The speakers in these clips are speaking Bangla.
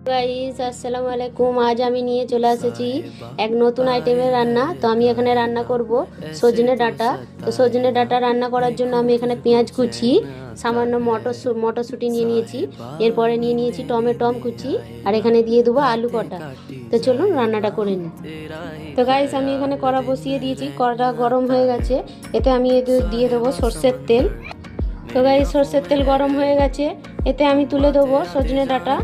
গাইস আসসালামু আলাইকুম। আজ আমি নিয়ে চলে এসেছি এক নতুন আইটেমের রান্না। তো আমি এখানে রান্না করব সজনে ডাঁটা। তো সজনে ডাঁটা রান্না করার জন্য আমি এখানে পেঁয়াজ কুচি, সামান্য মটরশুঁটি নিয়ে নিয়েছি, এরপরে নিয়ে নিয়েছি টমেটো কুচি, আর এখানে দিয়ে দেবো আলু কটা। তো চলুন রান্নাটা করে নিই। তো গাইস আমি এখানে কড়া বসিয়ে দিয়েছি, কড়াটা গরম হয়ে গেছে। এতে আমি দিয়ে দেবো সর্ষের তেল। তো গাইস সর্ষের তেল গরম হয়ে গেছে, এতে আমি তুলে দেবো সজনে ডাঁটা।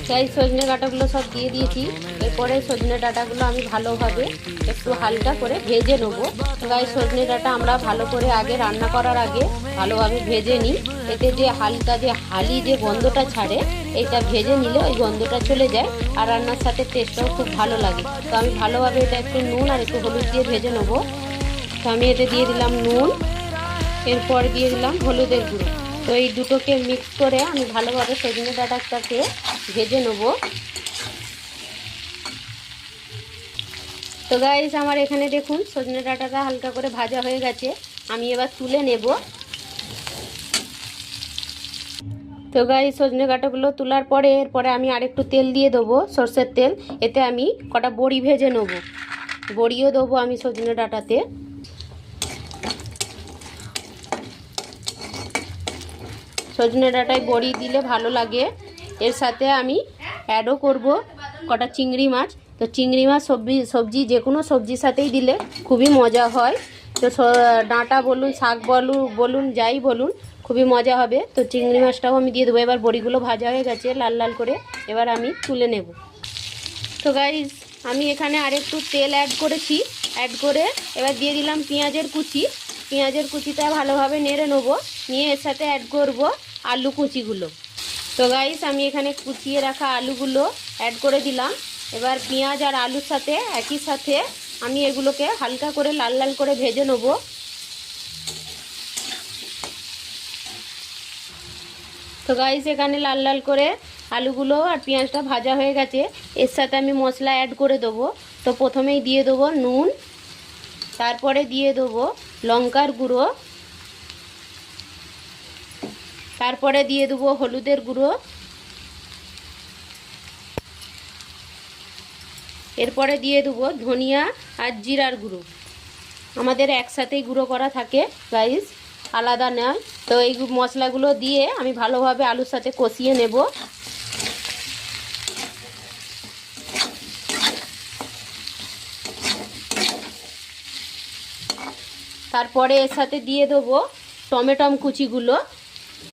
তাই সজনে ডাঁটাগুলো সব দিয়ে দিয়েছি। এরপরে সজনে ডাঁটাগুলো আমি ভালোভাবে একটু হালকা করে ভেজে নেবো। গাই সজনে ডাঁটা আমরা ভালো করে আগে রান্না করার আগে ভালোভাবে ভেজে নিই। এতে যে হালকা যে হালি যে গন্ধটা ছাড়ে, এটা ভেজে নিলে ওই গন্ধটা চলে যায়, আর রান্নার সাথে টেস্টটাও খুব ভালো লাগে। তো আমি ভালোভাবে এটা একটু নুন আর একটু হলুদ দিয়ে ভেজে নেবো। তো আমি এতে দিয়ে দিলাম নুন, এরপর দিয়ে দিলাম হলুদের গুঁড়ো। তো এই দুটোকে মিক্স করে আমি ভালোভাবে সজনে ডাঁটাটাকে ভেজে নেব। তো গাইস আমার এখানে দেখুন সজনে ডাঁটাটা হালকা করে ভাজা হয়ে গেছে, আমি এবার তুলে নেব। তো গাইস সজনে ডাঁটাগুলো তোলার পরে এরপরে আমি আরেকটু তেল দিয়ে দেবো, সর্ষের তেল। এতে আমি কটা বড়ি ভেজে নেব, বড়িও দেবো আমি সজনে ডাঁটাতে। সজনে ডাঁটায় বড়ি দিলে ভালো লাগে। এর সাথে আমি অ্যাডও করব কটা চিংড়ি মাছ। তো চিংড়ি মাছ সবজি যে কোনো সবজির সাথেই দিলে খুবই মজা হয়। তো ডাঁটা বলুন, শাক বলুন যাই বলুন, খুবই মজা হবে। তো চিংড়ি মাছটাও আমি দিয়ে দেবো। এবার বড়িগুলো ভাজা হয়ে গেছে লাল লাল করে, এবার আমি তুলে নেব। তো গাইস আমি এখানে আরেকটু তেল অ্যাড করেছি, অ্যাড করে এবার দিয়ে দিলাম পেঁয়াজের কুচি। পেঁয়াজের কুচিটা ভালোভাবে নেড়ে নেবো, নিয়ে এর সাথে অ্যাড করব আলু কুচিগুলো। তো গাইস আমি এখানে কুচিয়ে রাখা আলুগুলো অ্যাড করে দিলাম। এবার পেঁয়াজ আর আলুর সাথে একই সাথে আমি এগুলোকে হালকা করে লাল লাল করে ভেজে নেব। তো গাইস এখানে লাল লাল করে আলুগুলো আর পেঁয়াজটা ভাজা হয়ে গেছে। এর সাথে আমি মশলা অ্যাড করে দেবো। তো প্রথমেই দিয়ে দেবো নুন, তারপরে দিয়ে দেবো লঙ্কার গুঁড়ো, তারপরে দিয়ে দেবো হলুদের গুঁড়ো, এরপরে দিয়ে দেবো ধনিয়া আর জিরার গুঁড়ো। আমাদের একসাথেই গুঁড়ো করা থাকে গাইস, আলাদা নয়। তো এই মশলাগুলো দিয়ে আমি ভালোভাবে আলুর সাথে কষিয়ে নেব। তারপরে এর সাথে দিয়ে দেবো টমেটো কুচিগুলো।